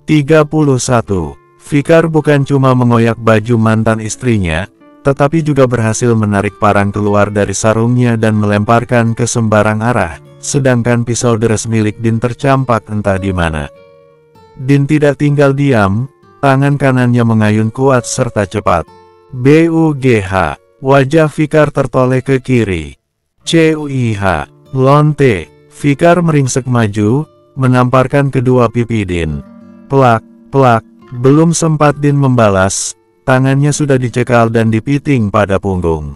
31. Fikar bukan cuma mengoyak baju mantan istrinya, tetapi juga berhasil menarik parang keluar dari sarungnya dan melemparkan ke sembarang arah, sedangkan pisau deres milik Din tercampak entah di mana. Din tidak tinggal diam, tangan kanannya mengayun kuat serta cepat. BUGH, wajah Fikar tertoleh ke kiri. CUIH, lonte. Fikar meringsek maju, menamparkan kedua pipi Din. Plak, plak, belum sempat Din membalas, tangannya sudah dicekal dan dipiting pada punggung.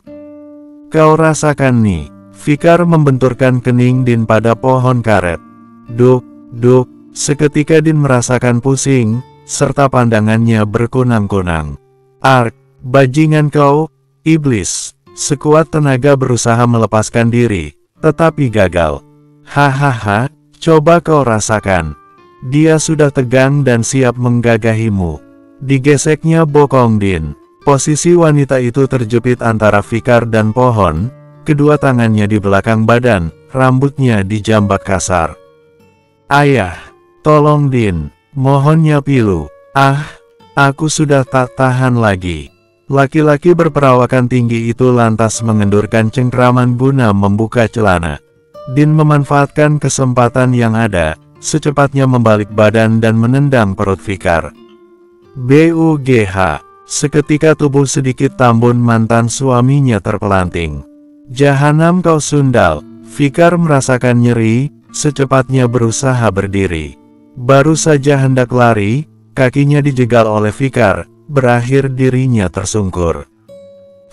Kau rasakan nih, Fikar membenturkan kening Din pada pohon karet. Duk, duk, seketika Din merasakan pusing, serta pandangannya berkunang-kunang. Ark, bajingan kau, iblis. Sekuat tenaga berusaha melepaskan diri, tetapi gagal. Hahaha, coba kau rasakan. Dia sudah tegang dan siap menggagahimu. Digeseknya bokong Din. Posisi wanita itu terjepit antara Fikar dan pohon, kedua tangannya di belakang badan, rambutnya dijambak kasar. Ayah, tolong Din, mohonnya pilu. Ah, aku sudah tak tahan lagi. Laki-laki berperawakan tinggi itu lantas mengendurkan cengkraman guna membuka celana. Din memanfaatkan kesempatan yang ada, secepatnya membalik badan dan menendang perut Fikar. BUGH, seketika tubuh sedikit tambun mantan suaminya terpelanting. Jahanam kau sundal. Fikar merasakan nyeri, secepatnya berusaha berdiri. Baru saja hendak lari, kakinya dijegal oleh Fikar, berakhir dirinya tersungkur.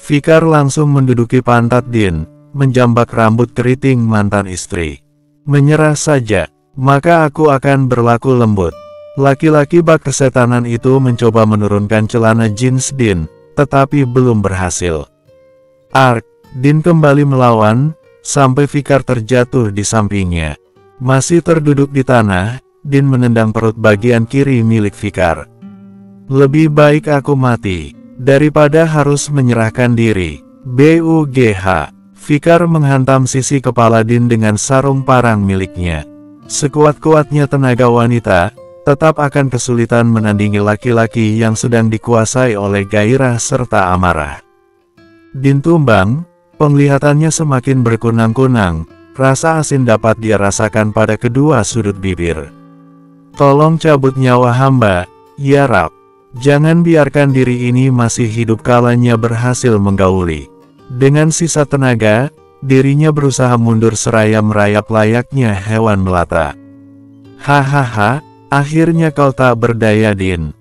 Fikar langsung menduduki pantat Din, menjambak rambut keriting mantan istri. Menyerah saja, maka aku akan berlaku lembut. Laki-laki bak kesetanan itu mencoba menurunkan celana jeans Din, tetapi belum berhasil. Ark, Din kembali melawan, sampai Fikar terjatuh di sampingnya. Masih terduduk di tanah, Din menendang perut bagian kiri milik Fikar. Lebih baik aku mati, daripada harus menyerahkan diri. BUGH, Fikar menghantam sisi kepala Din dengan sarung parang miliknya. Sekuat-kuatnya tenaga wanita, tetap akan kesulitan menandingi laki-laki yang sedang dikuasai oleh gairah serta amarah. Din tumbang, penglihatannya semakin berkunang-kunang, rasa asin dapat dia rasakan pada kedua sudut bibir. Tolong cabut nyawa hamba, ya Rab. Jangan biarkan diri ini masih hidup kalanya berhasil menggauli. Dengan sisa tenaga, dirinya berusaha mundur seraya merayap layaknya hewan melata. Hahaha, akhirnya kau tak berdaya Din.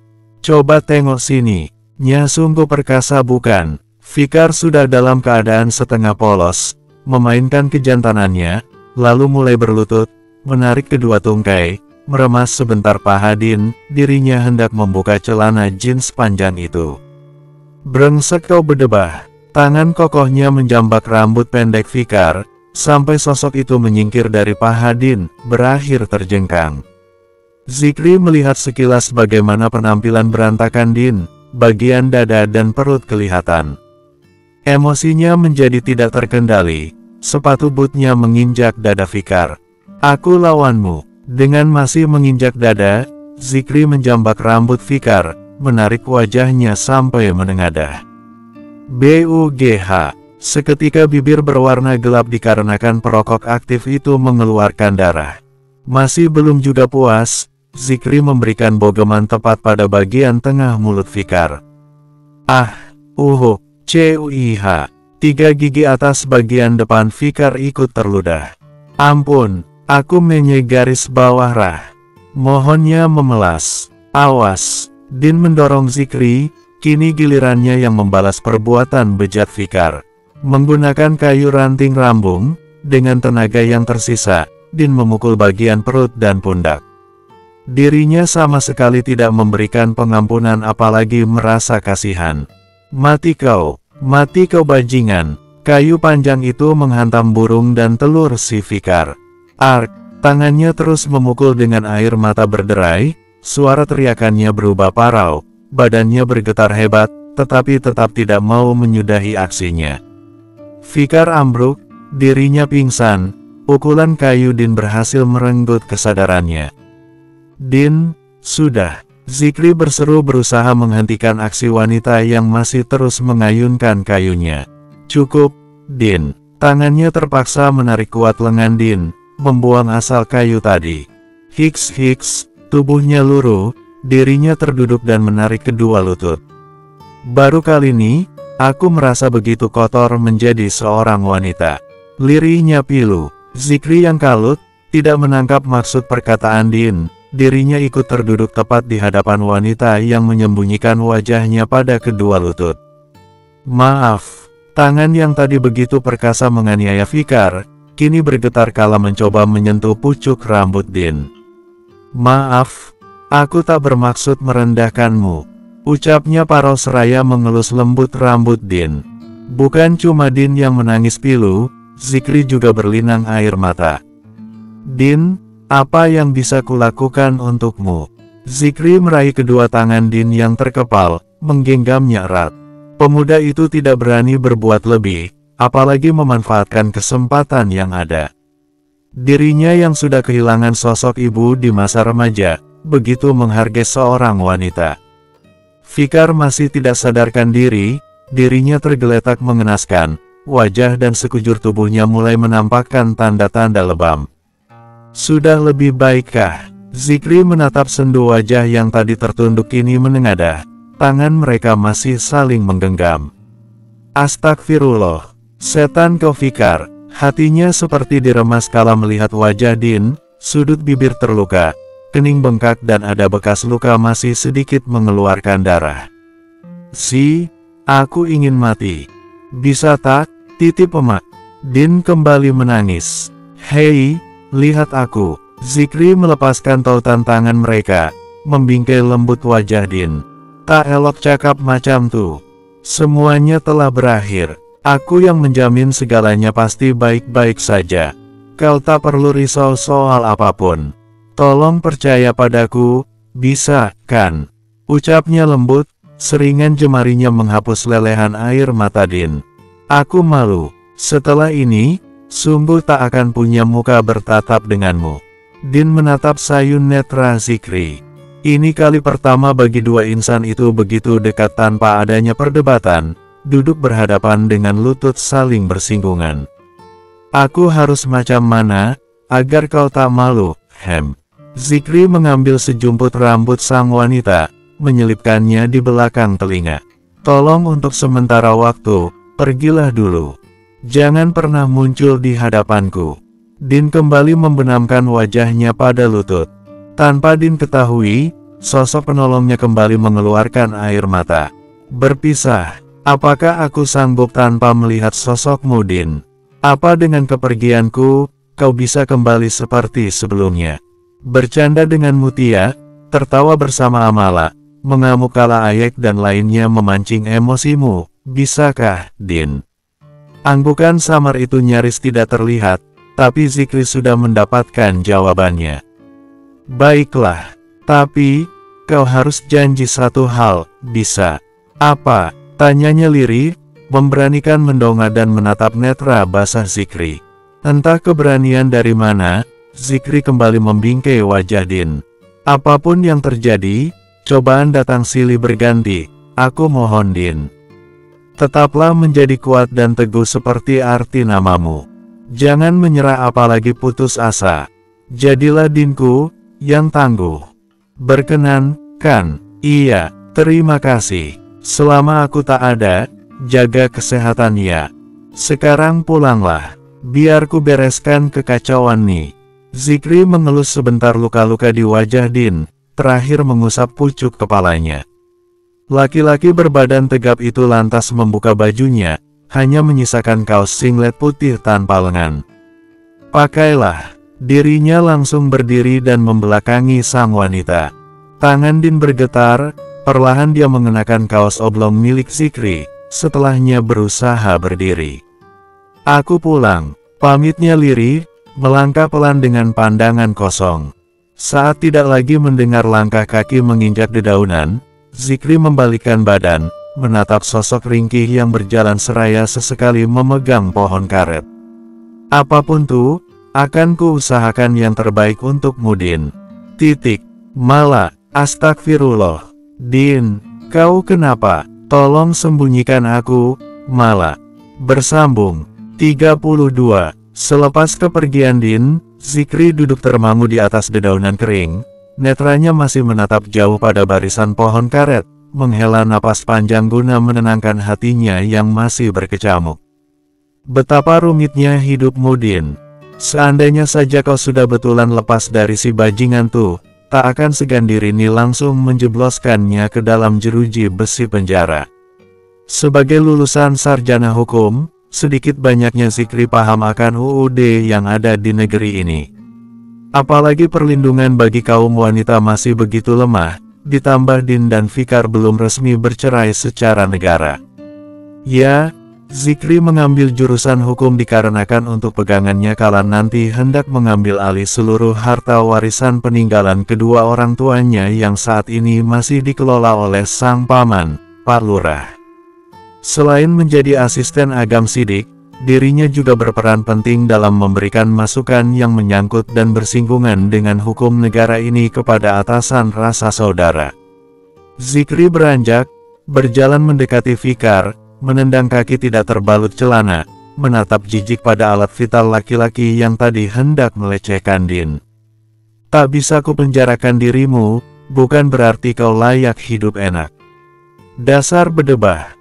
Coba tengok sini, nya sungguh perkasa bukan? Fikar sudah dalam keadaan setengah polos, memainkan kejantanannya, lalu mulai berlutut, menarik kedua tungkai, meremas sebentar paha Din, dirinya hendak membuka celana jeans panjang itu. Brengsek kau berdebah. Tangan kokohnya menjambak rambut pendek Fikar, sampai sosok itu menyingkir dari paha Din, berakhir terjengkang. Zikri melihat sekilas bagaimana penampilan berantakan Din, bagian dada dan perut kelihatan. Emosinya menjadi tidak terkendali, sepatu bootnya menginjak dada Fikar. Aku lawanmu. Dengan masih menginjak dada, Zikri menjambak rambut Fikar, menarik wajahnya sampai menengadah. BUGH, seketika bibir berwarna gelap dikarenakan perokok aktif itu mengeluarkan darah. Masih belum juga puas, Zikri memberikan bogeman tepat pada bagian tengah mulut Fikar. Ah, CUIH, 3 gigi atas bagian depan Fikar ikut terludah. Ampun, aku menye garis bawah rah. Mohonnya memelas. Awas. Din mendorong Zikri. Kini gilirannya yang membalas perbuatan bejat Fikar. Menggunakan kayu ranting rambung, dengan tenaga yang tersisa, Din memukul bagian perut dan pundak. Dirinya sama sekali tidak memberikan pengampunan apalagi merasa kasihan. Mati kau bajingan. Kayu panjang itu menghantam burung dan telur si Fikar. Ark, tangannya terus memukul dengan air mata berderai, suara teriakannya berubah parau. Badannya bergetar hebat, tetapi tetap tidak mau menyudahi aksinya. Fikar ambruk, dirinya pingsan, pukulan kayu Din berhasil merenggut kesadarannya. Din, sudah, Zikri berseru berusaha menghentikan aksi wanita yang masih terus mengayunkan kayunya. Cukup, Din. Tangannya terpaksa menarik kuat lengan Din, membuang asal kayu tadi. Hiks, tubuhnya luruh, dirinya terduduk dan menarik kedua lutut. Baru kali ini, aku merasa begitu kotor menjadi seorang wanita. Lirihnya pilu. Zikri yang kalut, tidak menangkap maksud perkataan Din. Dirinya ikut terduduk tepat di hadapan wanita yang menyembunyikan wajahnya pada kedua lutut. Maaf. Tangan yang tadi begitu perkasa menganiaya Fikar, kini bergetar kala mencoba menyentuh pucuk rambut Din. Maaf, aku tak bermaksud merendahkanmu, ucapnya Paro seraya mengelus lembut rambut Din. Bukan cuma Din yang menangis pilu, Zikri juga berlinang air mata. Din, apa yang bisa kulakukan untukmu? Zikri meraih kedua tangan Din yang terkepal, menggenggamnya erat. Pemuda itu tidak berani berbuat lebih, apalagi memanfaatkan kesempatan yang ada. Dirinya yang sudah kehilangan sosok ibu di masa remaja, begitu menghargai seorang wanita. Fikar masih tidak sadarkan diri, dirinya tergeletak mengenaskan, wajah dan sekujur tubuhnya mulai menampakkan tanda-tanda lebam. Sudah lebih baikkah? Zikri menatap sendu wajah yang tadi tertunduk kini menengadah. Tangan mereka masih saling menggenggam. Astagfirullah, setan kau Fikar. Hatinya seperti diremas kala melihat wajah Din, sudut bibir terluka, kening bengkak dan ada bekas luka masih sedikit mengeluarkan darah. Aku ingin mati. Bisa tak? Titip emak. Din kembali menangis. Hei, lihat aku. Zikri melepaskan tautan tangan mereka, membingkai lembut wajah Din. Tak elok cakap macam tuh. Semuanya telah berakhir. Aku yang menjamin segalanya pasti baik-baik saja. Kau tak perlu risau soal apapun. Tolong percaya padaku, bisa, kan? Ucapnya lembut, seringan jemarinya menghapus lelehan air mata Din. Aku malu. Setelah ini, sungguh tak akan punya muka bertatap denganmu. Din menatap sayun netra Zikri. Ini kali pertama bagi dua insan itu begitu dekat tanpa adanya perdebatan, duduk berhadapan dengan lutut saling bersinggungan. Aku harus macam mana, agar kau tak malu, Zikri mengambil sejumput rambut sang wanita, menyelipkannya di belakang telinga. Tolong untuk sementara waktu, pergilah dulu. Jangan pernah muncul di hadapanku. Din kembali membenamkan wajahnya pada lutut. Tanpa Din ketahui, sosok penolongnya kembali mengeluarkan air mata. Berpisah, apakah aku sanggup tanpa melihat sosokmu Din? Apa dengan kepergianku, kau bisa kembali seperti sebelumnya? Bercanda dengan Mutia, tertawa bersama Amala, mengamuk kala Ayek dan lainnya memancing emosimu, bisakah, Din? Anggukan samar itu nyaris tidak terlihat, tapi Zikri sudah mendapatkan jawabannya. Baiklah, tapi, kau harus janji satu hal, bisa. Apa? Tanyanya lirih, memberanikan mendongak dan menatap netra basah Zikri. Entah keberanian dari mana, Zikri kembali membingkai wajah Din. Apapun yang terjadi, cobaan datang silih berganti, aku mohon Din. Tetaplah menjadi kuat dan teguh seperti arti namamu. Jangan menyerah apalagi putus asa. Jadilah Dinku, yang tangguh. Berkenan, kan? Iya, terima kasih. Selama aku tak ada, jaga kesehatan ya. Sekarang pulanglah. Biar ku bereskan kekacauan nih. Zikri mengelus sebentar luka-luka di wajah Din, terakhir mengusap pucuk kepalanya. Laki-laki berbadan tegap itu lantas membuka bajunya, hanya menyisakan kaos singlet putih tanpa lengan. Pakailah. Dirinya langsung berdiri dan membelakangi sang wanita. Tangan Din bergetar, perlahan dia mengenakan kaos oblong milik Zikri, setelahnya berusaha berdiri. Aku pulang, pamitnya lirih, melangkah pelan dengan pandangan kosong. Saat tidak lagi mendengar langkah kaki menginjak dedaunan, Zikri membalikkan badan, menatap sosok ringkih yang berjalan seraya sesekali memegang pohon karet. Apapun tuh, akan ku usahakan yang terbaik untukmu Din. Titik. Malah, Astagfirullah. Din, kau kenapa? Tolong sembunyikan aku, Mala. Bersambung. 32. Selepas kepergian Din, Zikri duduk termangu di atas dedaunan kering. Netranya masih menatap jauh pada barisan pohon karet, menghela napas panjang guna menenangkan hatinya yang masih berkecamuk. Betapa rumitnya hidupmu, Din. Seandainya saja kau sudah betulan lepas dari si bajingan tuh, tak akan segan Dirini langsung menjebloskannya ke dalam jeruji besi penjara. Sebagai lulusan sarjana hukum, sedikit banyaknya Zikri paham akan UUD yang ada di negeri ini. Apalagi perlindungan bagi kaum wanita masih begitu lemah, ditambah Din dan Fikar belum resmi bercerai secara negara. Ya, Zikri mengambil jurusan hukum dikarenakan untuk pegangannya kala nanti hendak mengambil alih seluruh harta warisan peninggalan kedua orang tuanya yang saat ini masih dikelola oleh sang paman, Pak Lurah. Selain menjadi asisten Agam Sidik, dirinya juga berperan penting dalam memberikan masukan yang menyangkut dan bersinggungan dengan hukum negara ini kepada atasan rasa saudara. Zikri beranjak, berjalan mendekati Fikar, menendang kaki tidak terbalut celana, menatap jijik pada alat vital laki-laki yang tadi hendak melecehkan Din. Tak bisa ku penjarakan dirimu, bukan berarti kau layak hidup enak. Dasar bedebah.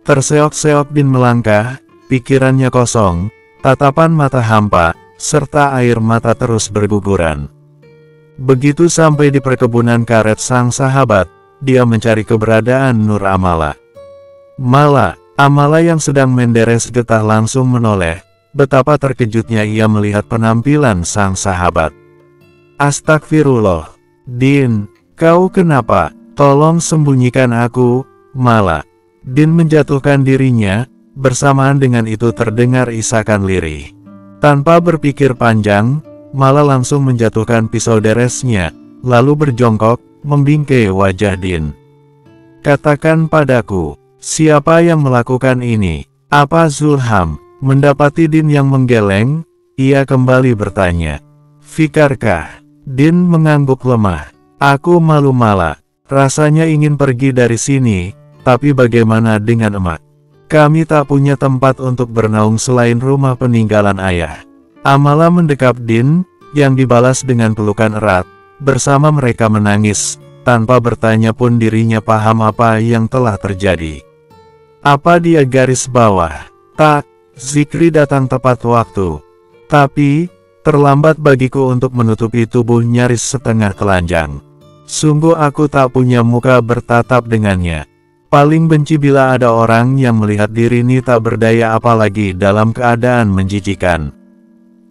Terseok-seok Din melangkah, pikirannya kosong, tatapan mata hampa, serta air mata terus berguguran. Begitu sampai di perkebunan karet sang sahabat, dia mencari keberadaan Nur Amala. Amala yang sedang menderes getah langsung menoleh. Betapa terkejutnya ia melihat penampilan sang sahabat. Astagfirullah. Din, kau kenapa? Tolong sembunyikan aku, Mala. Din menjatuhkan dirinya, bersamaan dengan itu terdengar isakan lirih. Tanpa berpikir panjang, Mala langsung menjatuhkan pisau deresnya, lalu berjongkok, membingkai wajah Din. Katakan padaku, siapa yang melakukan ini? Apa Zulham? Mendapati Din yang menggeleng, ia kembali bertanya. Fikarkah? Din mengangguk lemah. Aku malu Mala. Rasanya ingin pergi dari sini, tapi bagaimana dengan emak? Kami tak punya tempat untuk bernaung selain rumah peninggalan ayah. Amala mendekap Din, yang dibalas dengan pelukan erat. Bersama mereka menangis, tanpa bertanya pun dirinya paham apa yang telah terjadi. Apa dia garis bawah? Tak, Zikri datang tepat waktu. Tapi, terlambat bagiku untuk menutupi tubuh nyaris setengah telanjang. Sungguh aku tak punya muka bertatap dengannya. Paling benci bila ada orang yang melihat Dirini tak berdaya apalagi dalam keadaan menjijikan.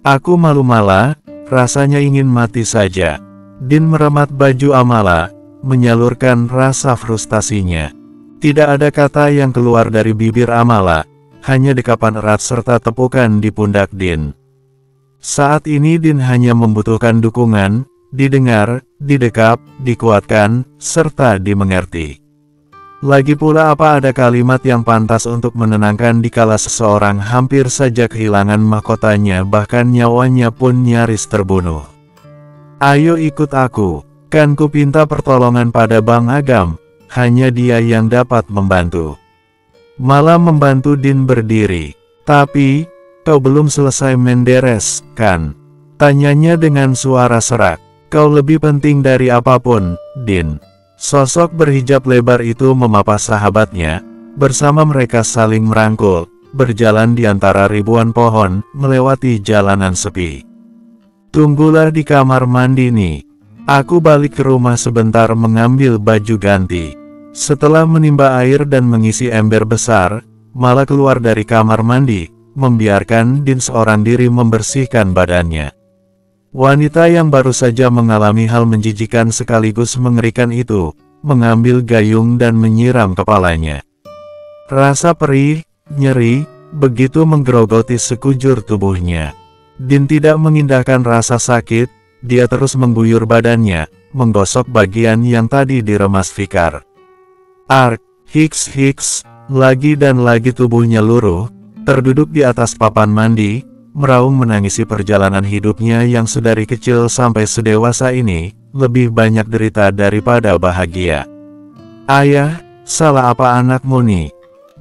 Aku malu Mala, rasanya ingin mati saja. Din meremat baju Amala, menyalurkan rasa frustasinya. Tidak ada kata yang keluar dari bibir Amala, hanya dekapan erat serta tepukan di pundak Din. Saat ini Din hanya membutuhkan dukungan, didengar, didekap, dikuatkan, serta dimengerti. Lagi pula apa ada kalimat yang pantas untuk menenangkan dikala seseorang hampir saja kehilangan mahkotanya bahkan nyawanya pun nyaris terbunuh. Ayo ikut aku, kan ku pinta pertolongan pada Bang Agam. Hanya dia yang dapat membantu. Malah membantu Din berdiri. Tapi, kau belum selesai menderes, kan? Tanyanya dengan suara serak. Kau lebih penting dari apapun, Din. Sosok berhijab lebar itu memapa sahabatnya. Bersama mereka saling merangkul, berjalan di antara ribuan pohon, melewati jalanan sepi. Tunggulah di kamar mandi nih. Aku balik ke rumah sebentar mengambil baju ganti. Setelah menimba air dan mengisi ember besar, Mala keluar dari kamar mandi, membiarkan Din seorang diri membersihkan badannya. Wanita yang baru saja mengalami hal menjijikan sekaligus mengerikan itu, mengambil gayung dan menyiram kepalanya. Rasa perih, nyeri, begitu menggerogoti sekujur tubuhnya. Din tidak mengindahkan rasa sakit, dia terus mengguyur badannya, menggosok bagian yang tadi diremas Fikar. Hiks, lagi dan lagi tubuhnya luruh, terduduk di atas papan mandi, meraung menangisi perjalanan hidupnya yang sedari kecil sampai sedewasa ini, lebih banyak derita daripada bahagia. Ayah, salah apa anakmu nih?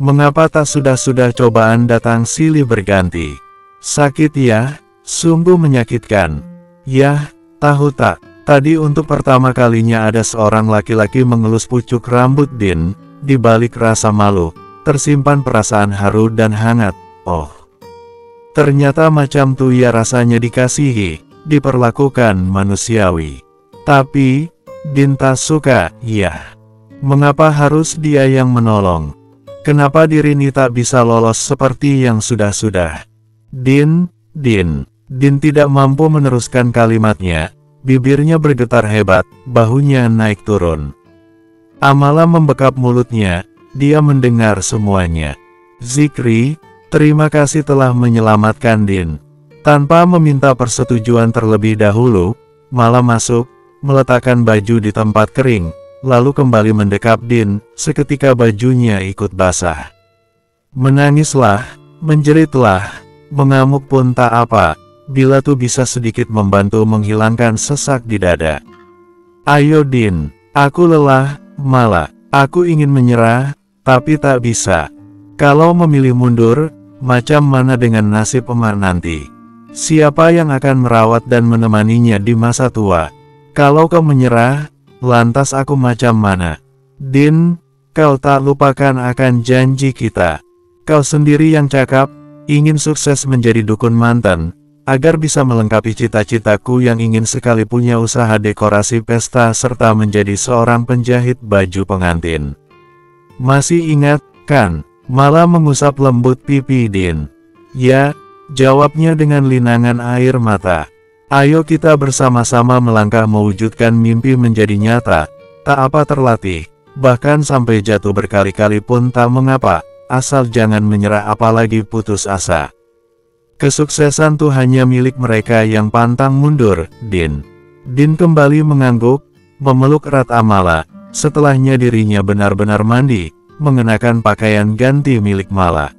Mengapa tak sudah-sudah cobaan datang silih berganti? Sakit ya, sungguh menyakitkan. Yah, tahu tak, tadi untuk pertama kalinya ada seorang laki-laki mengelus pucuk rambut Din. Di balik rasa malu, tersimpan perasaan haru dan hangat. Oh, ternyata macam tuh ya rasanya dikasihi, diperlakukan manusiawi. Tapi, Din tak suka, ya. Mengapa harus dia yang menolong? Kenapa diri ini tak bisa lolos seperti yang sudah-sudah? Din tidak mampu meneruskan kalimatnya, bibirnya bergetar hebat, bahunya naik turun. Amala membekap mulutnya, dia mendengar semuanya. Zikri, terima kasih telah menyelamatkan Din. Tanpa meminta persetujuan terlebih dahulu, Mala masuk, meletakkan baju di tempat kering, lalu kembali mendekap Din, seketika bajunya ikut basah. Menangislah, menjeritlah, mengamuk pun tak apa, bila tuh bisa sedikit membantu menghilangkan sesak di dada. Ayo Din, aku lelah, Mala, aku ingin menyerah, tapi tak bisa. Kalau memilih mundur, macam mana dengan nasib Emar nanti? Siapa yang akan merawat dan menemaninya di masa tua? Kalau kau menyerah, lantas aku macam mana? Din, kau tak lupakan akan janji kita. Kau sendiri yang cakap, ingin sukses menjadi dukun mantan, agar bisa melengkapi cita-citaku yang ingin sekali punya usaha dekorasi pesta serta menjadi seorang penjahit baju pengantin. Masih ingat, kan? Malah mengusap lembut pipi Din. Ya, jawabnya dengan linangan air mata. Ayo kita bersama-sama melangkah mewujudkan mimpi menjadi nyata, tak apa terlatih, bahkan sampai jatuh berkali-kali pun tak mengapa, asal jangan menyerah apalagi putus asa. Kesuksesan tuh hanya milik mereka yang pantang mundur, Din. Din kembali mengangguk, memeluk erat Amala, setelahnya dirinya benar-benar mandi, mengenakan pakaian ganti milik Mala.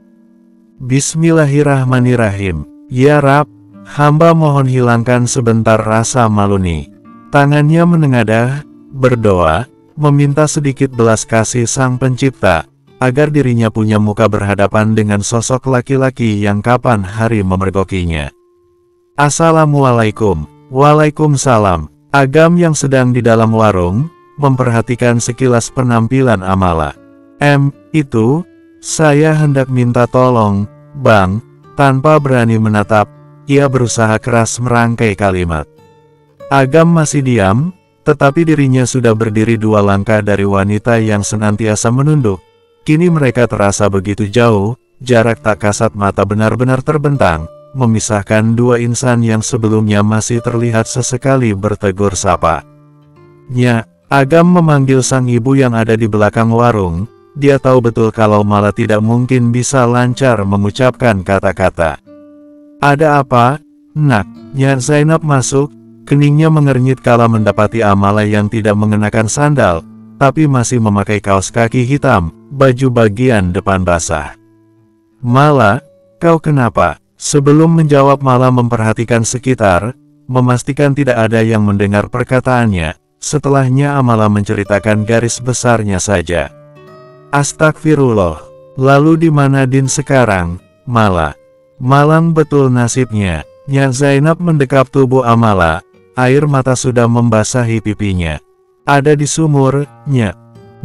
Bismillahirrahmanirrahim, ya Rab. Hamba mohon hilangkan sebentar rasa malu nih. Tangannya menengadah, berdoa, meminta sedikit belas kasih Sang Pencipta, agar dirinya punya muka berhadapan dengan sosok laki-laki yang kapan hari memergokinya. Assalamualaikum. Waalaikumsalam. Agam yang sedang di dalam warung, memperhatikan sekilas penampilan Amala. Itu, saya hendak minta tolong, Bang. Tanpa berani menatap, ia berusaha keras merangkai kalimat. Agam masih diam, tetapi dirinya sudah berdiri 2 langkah dari wanita yang senantiasa menunduk. Kini mereka terasa begitu jauh, jarak tak kasat mata benar-benar terbentang, memisahkan 2 insan yang sebelumnya masih terlihat sesekali bertegur sapa. Nya, Agam memanggil sang ibu yang ada di belakang warung. Dia tahu betul kalau Mala tidak mungkin bisa lancar mengucapkan kata-kata. Ada apa, Nak? Nya Zainab masuk, keningnya mengernyit kala mendapati Amala yang tidak mengenakan sandal, tapi masih memakai kaos kaki hitam, baju bagian depan basah. Mala, kau kenapa? Sebelum menjawab Mala memperhatikan sekitar, memastikan tidak ada yang mendengar perkataannya, setelahnya Amala menceritakan garis besarnya saja. Astagfirullah, lalu di mana Din sekarang, Mala? Malang betul nasibnya. Nya Zainab mendekap tubuh Amala, air mata sudah membasahi pipinya. Ada di sumur, Nya.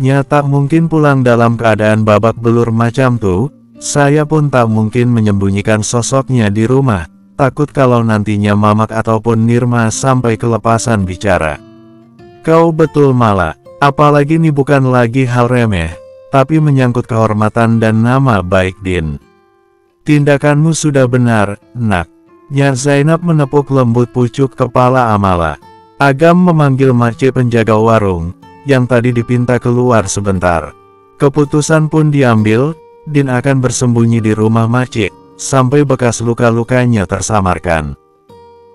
Nya tak mungkin pulang dalam keadaan babak belur macam tuh. Saya pun tak mungkin menyembunyikan sosoknya di rumah, takut kalau nantinya Mamak ataupun Nirma sampai kelepasan bicara. Kau betul Mala, apalagi ini bukan lagi hal remeh, tapi menyangkut kehormatan dan nama baik Din. Tindakanmu sudah benar, Nak. Nya Zainab menepuk lembut pucuk kepala Amala. Agam memanggil makcik penjaga warung, yang tadi dipinta keluar sebentar. Keputusan pun diambil, Din akan bersembunyi di rumah makcik, sampai bekas luka-lukanya tersamarkan.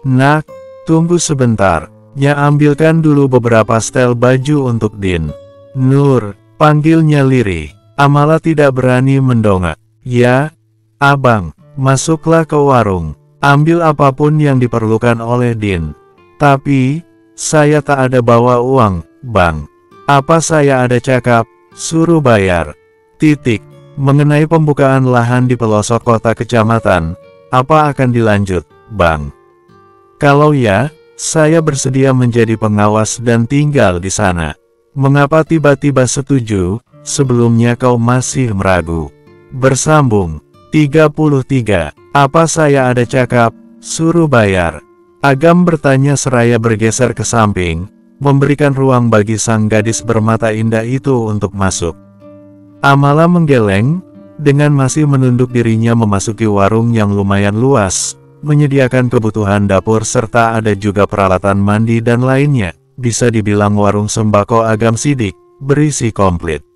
Nak, tunggu sebentar. Nya ambilkan dulu beberapa setel baju untuk Din. Nur, panggilnya lirih. Amala tidak berani mendongak. Ya, Abang, masuklah ke warung, ambil apapun yang diperlukan oleh Din. Tapi, Saya tak ada bawa uang, Bang. Apa saya ada cakap, suruh bayar. Titik. Mengenai pembukaan lahan di pelosok kota kecamatan, apa akan dilanjut, Bang? Kalau ya, saya bersedia menjadi pengawas dan tinggal di sana. Mengapa tiba-tiba setuju, sebelumnya kau masih meragu? Bersambung. 33. Apa saya ada cakap, suruh bayar? Agam bertanya seraya bergeser ke samping, memberikan ruang bagi sang gadis bermata indah itu untuk masuk. Amala menggeleng, dengan masih menunduk dirinya memasuki warung yang lumayan luas, menyediakan kebutuhan dapur serta ada juga peralatan mandi dan lainnya, bisa dibilang warung sembako Agam Sidik, berisi komplit.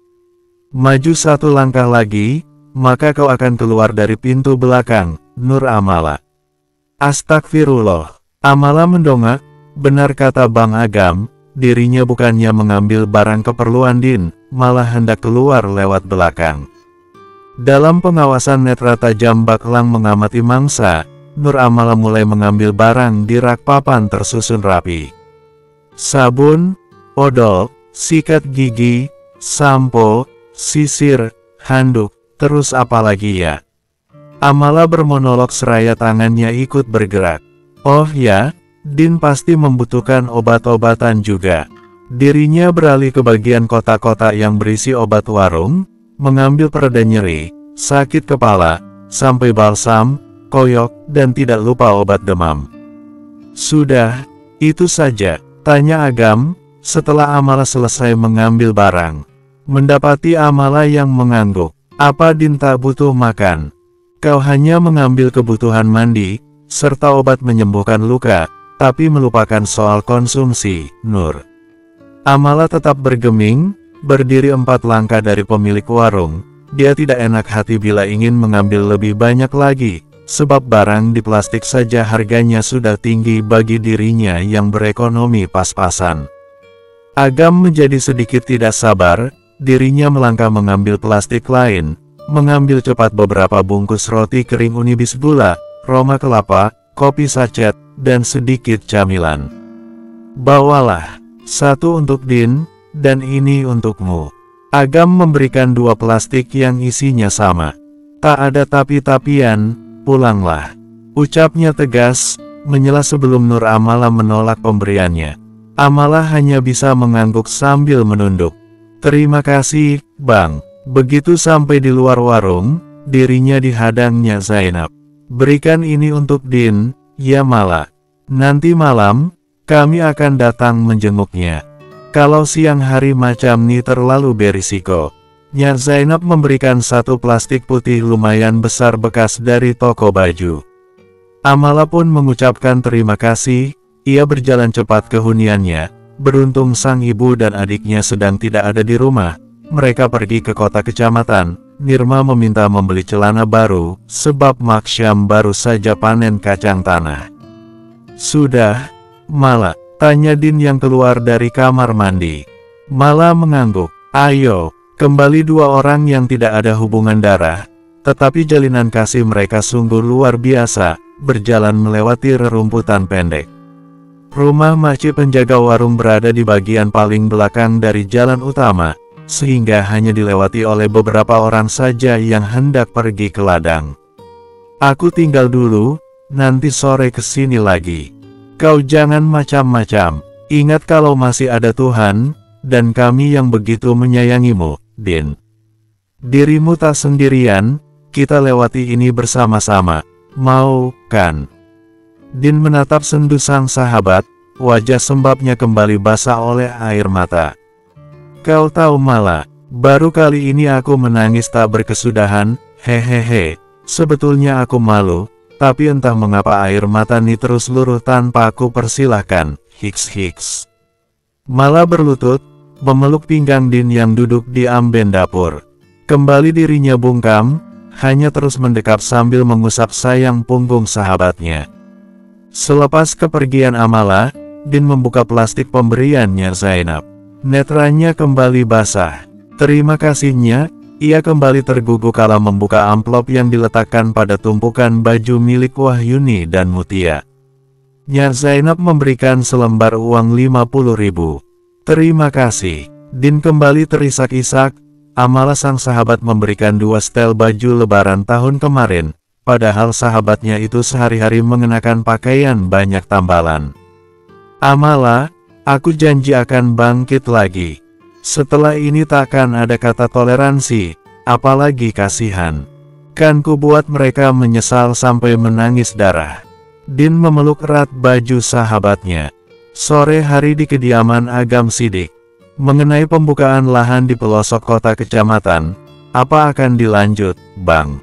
Maju satu langkah lagi, maka kau akan keluar dari pintu belakang, Nur Amala. Astagfirullah. Amala mendongak, benar kata Bang Agam, dirinya bukannya mengambil barang keperluan Din, malah hendak keluar lewat belakang. Dalam pengawasan netra tajam Baklang mengamati mangsa, Nur Amala mulai mengambil barang di rak papan tersusun rapi. Sabun, odol, sikat gigi, sampo, sisir, handuk, terus apa lagi ya? Amala bermonolog seraya tangannya ikut bergerak. Oh ya, Din pasti membutuhkan obat-obatan juga. Dirinya beralih ke bagian kotak-kotak yang berisi obat warung, mengambil pereda nyeri, sakit kepala, sampai balsam, koyok, dan tidak lupa obat demam. Sudah, itu saja, tanya Agam, setelah Amala selesai mengambil barang. Mendapati Amala yang mengangguk. Apa Din tak butuh makan? Kau hanya mengambil kebutuhan mandi, serta obat menyembuhkan luka, tapi melupakan soal konsumsi, Nur. Amala tetap bergeming, berdiri 4 langkah dari pemilik warung. Dia tidak enak hati bila ingin mengambil lebih banyak lagi, sebab barang di plastik saja harganya sudah tinggi bagi dirinya yang berekonomi pas-pasan. Agam menjadi sedikit tidak sabar, dirinya melangkah mengambil plastik lain, mengambil cepat beberapa bungkus roti kering Unibis gula, Roma kelapa, kopi sachet, dan sedikit camilan. Bawalah, satu untuk Din, dan ini untukmu. Agam memberikan 2 plastik yang isinya sama. Tak ada tapi-tapian, pulanglah. Ucapnya tegas, menyela sebelum Nur Amala menolak pemberiannya. Amala hanya bisa mengangguk sambil menunduk. Terima kasih, Bang. Begitu sampai di luar warung, dirinya dihadangnya Zainab. Berikan ini untuk Din, ya Mala. Nanti malam, kami akan datang menjenguknya. Kalau siang hari macam ni terlalu berisiko. Nyak Zainab memberikan 1 plastik putih lumayan besar bekas dari toko baju. Amala pun mengucapkan terima kasih, ia berjalan cepat ke huniannya. Beruntung sang ibu dan adiknya sedang tidak ada di rumah. Mereka pergi ke kota kecamatan. Nirma meminta membeli celana baru, sebab Maksyam baru saja panen kacang tanah. Sudah, Mala, tanya Din yang keluar dari kamar mandi. Mala mengangguk. Ayo, kembali 2 orang yang tidak ada hubungan darah, tetapi jalinan kasih mereka sungguh luar biasa, berjalan melewati rerumputan pendek. Rumah makcik penjaga warung berada di bagian paling belakang dari jalan utama, sehingga hanya dilewati oleh beberapa orang saja yang hendak pergi ke ladang. Aku tinggal dulu, nanti sore kesini lagi. Kau jangan macam-macam, ingat kalau masih ada Tuhan, dan kami yang begitu menyayangimu, Din. Dirimu tak sendirian, kita lewati ini bersama-sama, mau, kan? Din menatap sendu sang sahabat, wajah sembabnya kembali basah oleh air mata. Kau tahu Mala, baru kali ini aku menangis tak berkesudahan, hehehe. Sebetulnya aku malu, tapi entah mengapa air mata ni terus luruh tanpa aku persilahkan, hiks. Mala berlutut, memeluk pinggang Din yang duduk di amben dapur. Kembali dirinya bungkam, hanya terus mendekap sambil mengusap sayang punggung sahabatnya. Selepas kepergian Amala, Din membuka plastik pemberiannya Zainab. Netranya kembali basah. Terima kasihnya, ia kembali terguguk kala membuka amplop yang diletakkan pada tumpukan baju milik Wahyuni dan Mutia. Nya Zainab memberikan selembar uang 50.000. Terima kasih. Din kembali terisak-isak. Amala sang sahabat memberikan 2 setel baju lebaran tahun kemarin, padahal sahabatnya itu sehari-hari mengenakan pakaian banyak tambalan. Amala, aku janji akan bangkit lagi. Setelah ini takkan ada kata toleransi, apalagi kasihan. Kan ku buat mereka menyesal sampai menangis darah. Din memeluk erat baju sahabatnya. Sore hari di kediaman Agam Sidik. Mengenai pembukaan lahan di pelosok kota kecamatan, apa akan dilanjut, Bang?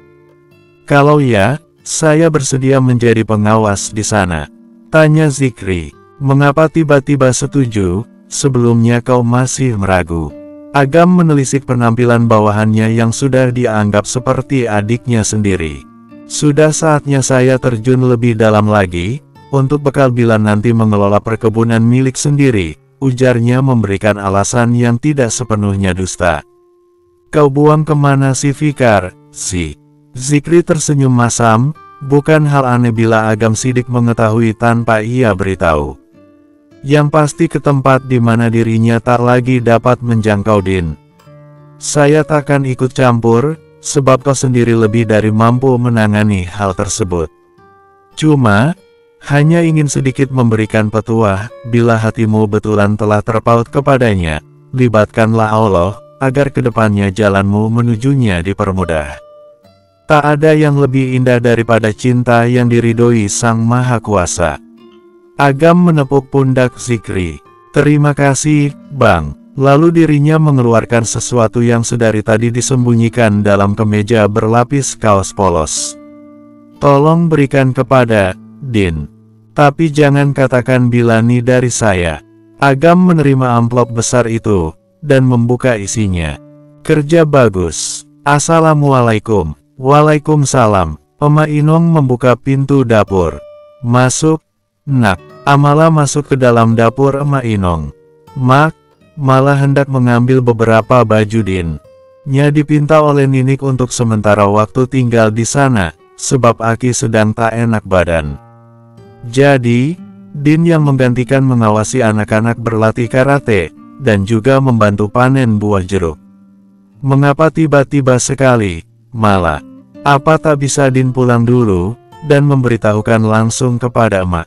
Kalau ya, saya bersedia menjadi pengawas di sana. Tanya Zikri. Mengapa tiba-tiba setuju, sebelumnya kau masih meragu? Agam menelisik penampilan bawahannya yang sudah dianggap seperti adiknya sendiri. Sudah saatnya saya terjun lebih dalam lagi, untuk bekal bila nanti mengelola perkebunan milik sendiri, ujarnya memberikan alasan yang tidak sepenuhnya dusta. Kau buang kemana si Fikar, si? Zikri tersenyum masam, bukan hal aneh bila Agam Sidik mengetahui tanpa ia beritahu. Yang pasti ke tempat di mana dirinya tak lagi dapat menjangkau Din. Saya takkan ikut campur, sebab kau sendiri lebih dari mampu menangani hal tersebut. Cuma, hanya ingin sedikit memberikan petuah, bila hatimu betulan telah terpaut kepadanya, libatkanlah Allah, agar kedepannya jalanmu menujunya dipermudah. Tak ada yang lebih indah daripada cinta yang diridhoi Sang Maha Kuasa. Agam menepuk pundak Zikri. Terima kasih, Bang. Lalu dirinya mengeluarkan sesuatu yang sedari tadi disembunyikan dalam kemeja berlapis kaos polos. Tolong berikan kepada Din. Tapi jangan katakan bila ini dari saya. Agam menerima amplop besar itu, dan membuka isinya. Kerja bagus. Assalamualaikum. Waalaikumsalam. Ema Inong membuka pintu dapur. Masuk, Nak. Amala masuk ke dalam dapur Ema Inong. Mak, malah hendak mengambil beberapa baju Din. Nya dipinta oleh Ninik untuk sementara waktu tinggal di sana, sebab Aki sedang tak enak badan. Jadi, Din yang menggantikan mengawasi anak-anak berlatih karate, dan juga membantu panen buah jeruk. Mengapa tiba-tiba sekali, malah? Apa tak bisa Din pulang dulu, dan memberitahukan langsung kepada emak?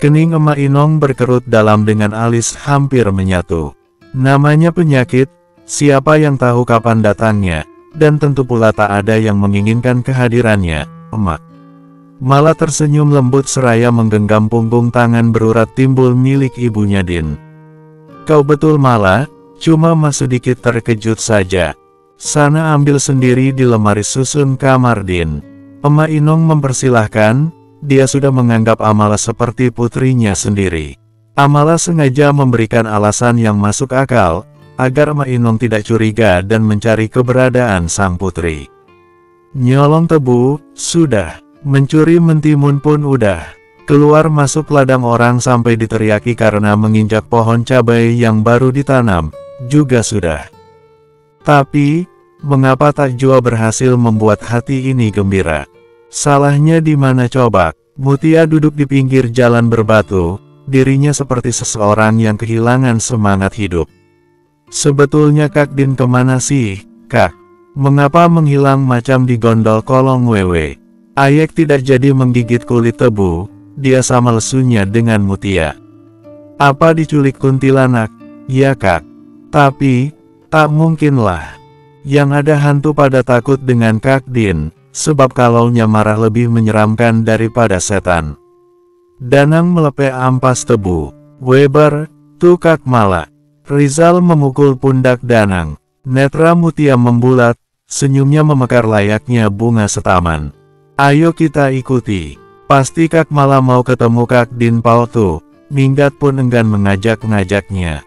Kening Ema Inong berkerut dalam dengan alis hampir menyatu. Namanya penyakit, siapa yang tahu kapan datangnya, dan tentu pula tak ada yang menginginkan kehadirannya, emak. Malah tersenyum lembut seraya menggenggam punggung tangan berurat timbul milik ibunya Din. Kau betul malah, cuma mas sedikit terkejut saja. Sana ambil sendiri di lemari susun kamar Din. Ema Inong mempersilahkan. Dia sudah menganggap Amala seperti putrinya sendiri. Amala sengaja memberikan alasan yang masuk akal, agar Ema Inong tidak curiga dan mencari keberadaan sang putri. Nyolong tebu, sudah. Mencuri mentimun pun udah. Keluar masuk ladang orang sampai diteriaki karena menginjak pohon cabai yang baru ditanam, juga sudah. Tapi, mengapa takjua berhasil membuat hati ini gembira? Salahnya di mana coba? Mutia duduk di pinggir jalan berbatu, dirinya seperti seseorang yang kehilangan semangat hidup. Sebetulnya Kak Din kemana sih, Kak? Mengapa menghilang macam di gondol kolong wewe? Ayek tidak jadi menggigit kulit tebu, dia sama lesunya dengan Mutia. Apa diculik kuntilanak? Ya Kak. Tapi, tak mungkinlah. Yang ada hantu pada takut dengan Kak Din. Sebab kalaunya marah lebih menyeramkan daripada setan. Danang melepeh ampas tebu. Weber, tuh Kak Mala. Rizal memukul pundak Danang. Netra Mutia membulat, senyumnya memekar layaknya bunga setaman. Ayo kita ikuti. Pasti Kak Mala mau ketemu Kak Din Paltu. Minggat pun enggan mengajak-ngajaknya.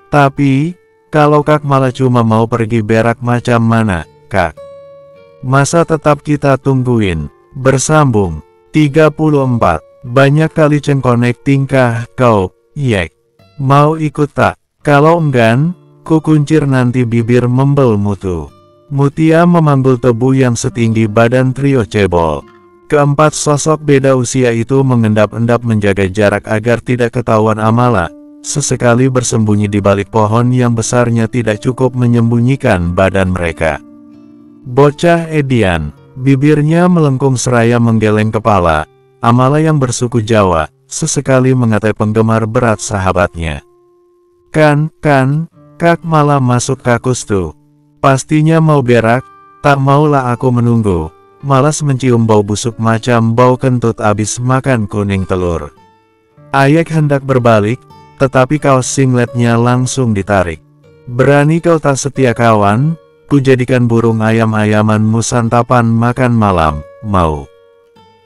Tapi, kalau Kak Mala cuma mau pergi berak macam mana, Kak? Masa tetap kita tungguin. Bersambung 34. Banyak kali cengkonek tingkah kau, Yek. Mau ikut tak? Kalau enggan, ku kuncir nanti bibir membel mutu. Mutia memanggul tebu yang setinggi badan trio cebol. Keempat sosok beda usia itu mengendap-endap menjaga jarak agar tidak ketahuan Amala, sesekali bersembunyi di balik pohon yang besarnya tidak cukup menyembunyikan badan mereka. Bocah Edian, bibirnya melengkung seraya menggeleng kepala. Amala yang bersuku Jawa, sesekali mengatai penggemar berat sahabatnya. Kan, Kak malah masuk kakus tuh. Pastinya mau berak, tak maulah aku menunggu. Malas mencium bau busuk macam bau kentut abis makan kuning telur. Ayek hendak berbalik, tetapi kaos singletnya langsung ditarik. Berani kau tak setia kawan, ku jadikan burung ayam-ayamanmu santapan makan malam, mau?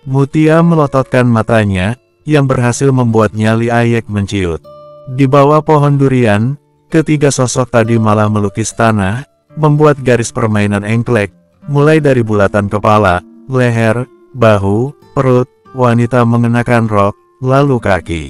Mutia melototkan matanya, yang berhasil membuat nyali Ayek menciut. Di bawah pohon durian, ketiga sosok tadi malah melukis tanah, membuat garis permainan engklek, mulai dari bulatan kepala, leher, bahu, perut, wanita mengenakan rok, lalu kaki.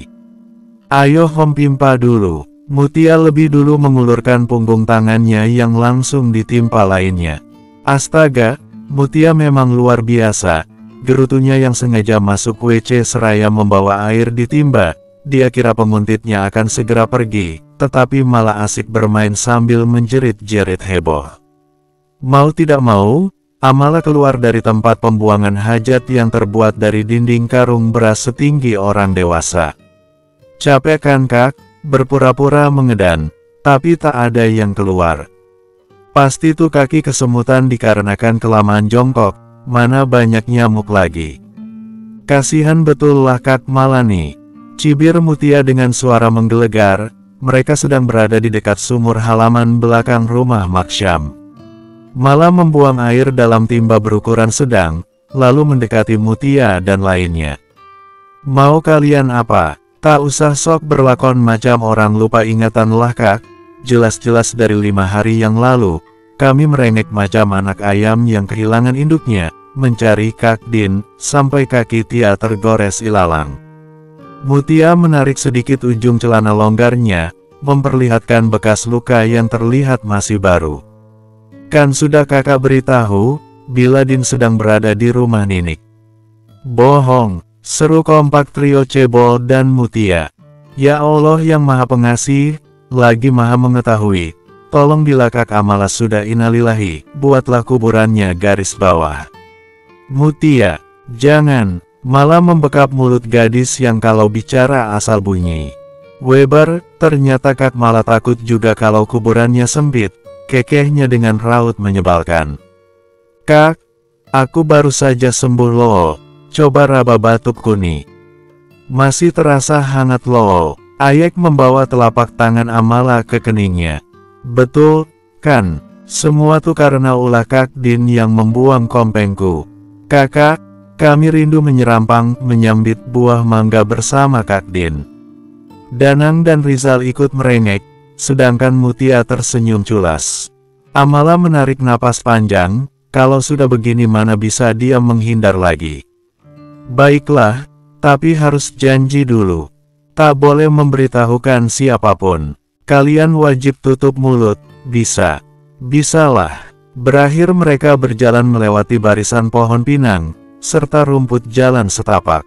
Ayo Hompimpa dulu. Mutia lebih dulu mengulurkan punggung tangannya yang langsung ditimpa lainnya. Astaga, Mutia memang luar biasa. Gerutunya yang sengaja masuk WC seraya membawa air ditimba. Dia kira penguntitnya akan segera pergi, tetapi malah asik bermain sambil menjerit-jerit heboh. Mau tidak mau, Amala keluar dari tempat pembuangan hajat yang terbuat dari dinding karung beras setinggi orang dewasa. Capek kan Kak? Berpura-pura mengedan, tapi tak ada yang keluar. Pasti tuh kaki kesemutan dikarenakan kelamaan jongkok, mana banyak nyamuk lagi. Kasihan betul lah Kak Malani. Cibir Mutia dengan suara menggelegar, mereka sedang berada di dekat sumur halaman belakang rumah Maksyam. Malah membuang air dalam timba berukuran sedang, lalu mendekati Mutia dan lainnya. Mau kalian apa? Tak usah sok berlakon macam orang lupa ingatan lah Kak. Jelas-jelas dari 5 hari yang lalu, kami merengek macam anak ayam yang kehilangan induknya, mencari Kak Din, sampai kaki Tia tergores ilalang. Mutia menarik sedikit ujung celana longgarnya, memperlihatkan bekas luka yang terlihat masih baru. Kan sudah kakak beritahu, bila Din sedang berada di rumah Ninik. Bohong, seru kompak trio Cebol dan Mutia. Ya Allah yang maha pengasih, lagi maha mengetahui. Tolong bila Kak Amala sudah innalillahi, buatlah kuburannya garis bawah. Mutia, jangan, malah membekap mulut gadis yang kalau bicara asal bunyi. Weber, ternyata Kak malah takut juga kalau kuburannya sempit. Kekehnya dengan raut menyebalkan. Kak, aku baru saja sembuh loh. Coba raba batuk kuni. Masih terasa hangat loh. Ayek membawa telapak tangan Amala ke keningnya. Betul, kan? Semua tuh karena ulah Kak Din yang membuang kompengku. Kakak, kami rindu menyerampang, menyambit buah mangga bersama Kak Din. Danang dan Rizal ikut merengek, sedangkan Mutia tersenyum culas. Amala menarik napas panjang, kalau sudah begini mana bisa dia menghindar lagi. Baiklah, tapi harus janji dulu. Tak boleh memberitahukan siapapun. Kalian wajib tutup mulut, bisa. Bisalah. Berakhir mereka berjalan melewati barisan pohon pinang, serta rumput jalan setapak.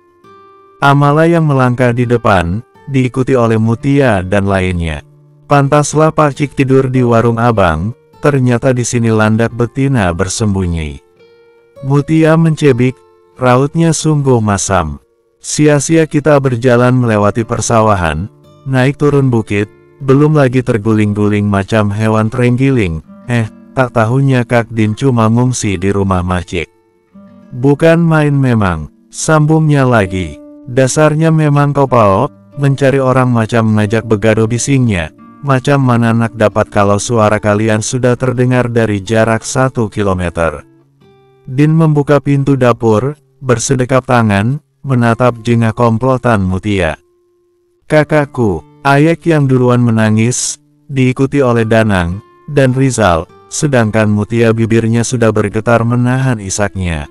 Amala yang melangkah di depan, diikuti oleh Mutia dan lainnya. Pantaslah Pak Cik tidur di warung abang, ternyata di sini landak betina bersembunyi. Mutia mencebik, rautnya sungguh masam. Sia-sia kita berjalan melewati persawahan, naik turun bukit, belum lagi terguling-guling macam hewan terenggiling. Tak tahunya Kak Din cuma ngungsi di rumah Macik. Bukan main memang, sambungnya lagi. Dasarnya memang kau Pao, mencari orang macam ngajak begado bisingnya. Macam mana nak dapat kalau suara kalian sudah terdengar dari jarak 1 kilometer. Din membuka pintu dapur, bersedekap tangan, menatap jengah komplotan Mutia. Kakakku, Ayek yang duluan menangis, diikuti oleh Danang, dan Rizal, sedangkan Mutia bibirnya sudah bergetar menahan isaknya.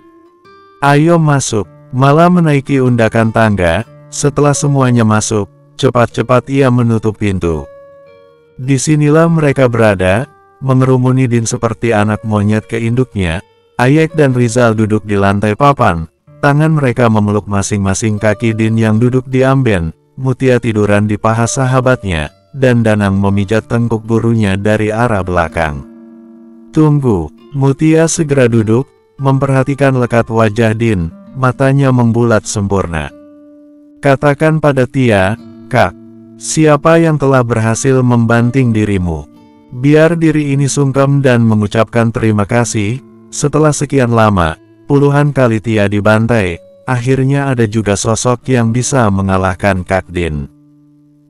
Ayo masuk, malah menaiki undakan tangga, setelah semuanya masuk, cepat-cepat ia menutup pintu. Disinilah mereka berada, mengerumuni Din seperti anak monyet ke induknya. Ayek dan Rizal duduk di lantai papan, Tangan mereka memeluk masing-masing kaki Din yang duduk di amben, Mutia tiduran di paha sahabatnya, dan Danang memijat tengkuk gurunya dari arah belakang. Tunggu, Mutia segera duduk, memperhatikan lekat wajah Din, matanya membulat sempurna. Katakan pada Tia, Kak, siapa yang telah berhasil membanting dirimu? Biar diri ini sungkem dan mengucapkan terima kasih. Setelah sekian lama, puluhan kali Tia dibantai, akhirnya ada juga sosok yang bisa mengalahkan Kak Din.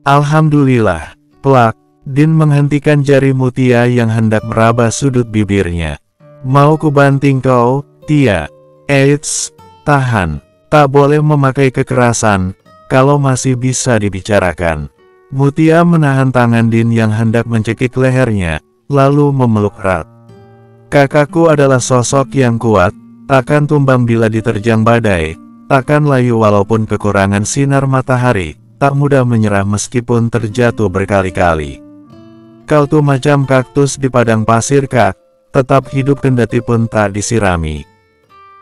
Alhamdulillah, plak. Din menghentikan jari Mutia yang hendak meraba sudut bibirnya. Mau kubanting kau, Tia? Eits, tahan. Tak boleh memakai kekerasan, kalau masih bisa dibicarakan. Mutia menahan tangan Din yang hendak mencekik lehernya, lalu memeluk erat. Kakakku adalah sosok yang kuat, takkan tumbang bila diterjang badai, takkan layu walaupun kekurangan sinar matahari, tak mudah menyerah meskipun terjatuh berkali-kali. Kau tuh macam kaktus di padang pasir, Kak, tetap hidup kendati pun tak disirami.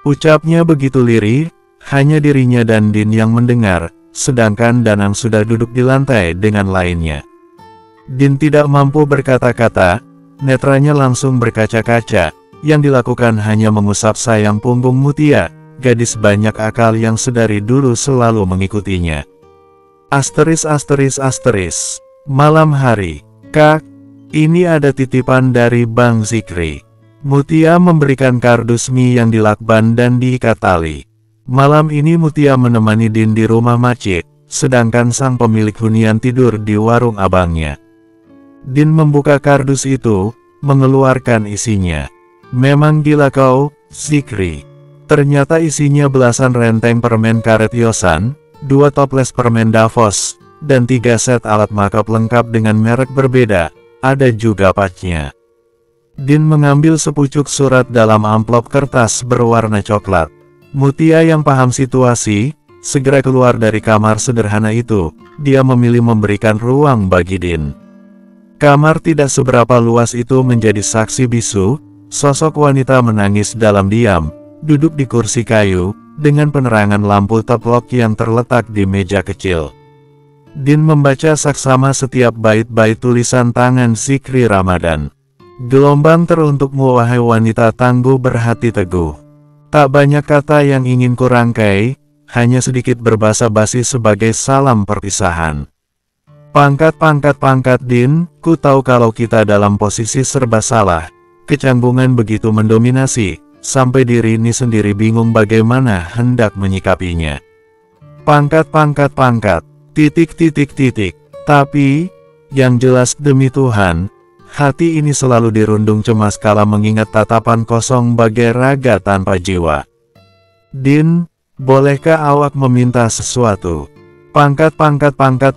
Ucapnya begitu lirih, hanya dirinya dan Din yang mendengar, sedangkan Danang sudah duduk di lantai dengan lainnya. Din tidak mampu berkata-kata, netranya langsung berkaca-kaca, yang dilakukan hanya mengusap sayang punggung Mutia, gadis banyak akal yang sedari dulu selalu mengikutinya. Asteris. Malam hari, Kak, ini ada titipan dari Bang Zikri. Mutia memberikan kardus mie yang dilakban dan diikat tali. Malam ini Mutia menemani Din di rumah Macik, sedangkan sang pemilik hunian tidur di warung abangnya. Din membuka kardus itu, mengeluarkan isinya. Memang gila kau, Zikri. Ternyata isinya belasan renteng permen karet Yosan, 2 toples permen Davos, dan 3 set alat makeup lengkap dengan merek berbeda, ada juga patchnya. Din mengambil sepucuk surat dalam amplop kertas berwarna coklat. Mutia yang paham situasi, segera keluar dari kamar sederhana itu. Dia memilih memberikan ruang bagi Din. Kamar tidak seberapa luas itu menjadi saksi bisu. Sosok wanita menangis dalam diam, duduk di kursi kayu, dengan penerangan lampu teplok yang terletak di meja kecil. Din membaca saksama setiap bait-bait tulisan tangan Zikri Ramadan. Gelombang teruntukmu wahai wanita tangguh berhati teguh. Tak banyak kata yang ingin kurangkai, hanya sedikit berbasa-basi sebagai salam perpisahan. Pangkat Din, ku tahu kalau kita dalam posisi serba salah. Kecanggungan begitu mendominasi, sampai diri ini sendiri bingung bagaimana hendak menyikapinya. Pangkat. Tapi, yang jelas demi Tuhan, hati ini selalu dirundung cemas kala mengingat tatapan kosong bagai raga tanpa jiwa. Din, bolehkah awak meminta sesuatu? Pangkat,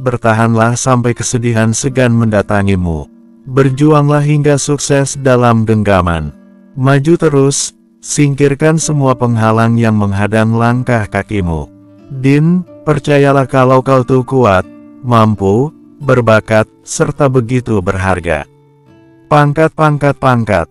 bertahanlah sampai kesedihan segan mendatangimu. Berjuanglah hingga sukses dalam genggaman. Maju terus, singkirkan semua penghalang yang menghadang langkah kakimu. Din, percayalah kalau kau tuh kuat, mampu, berbakat, serta begitu berharga. Pangkat.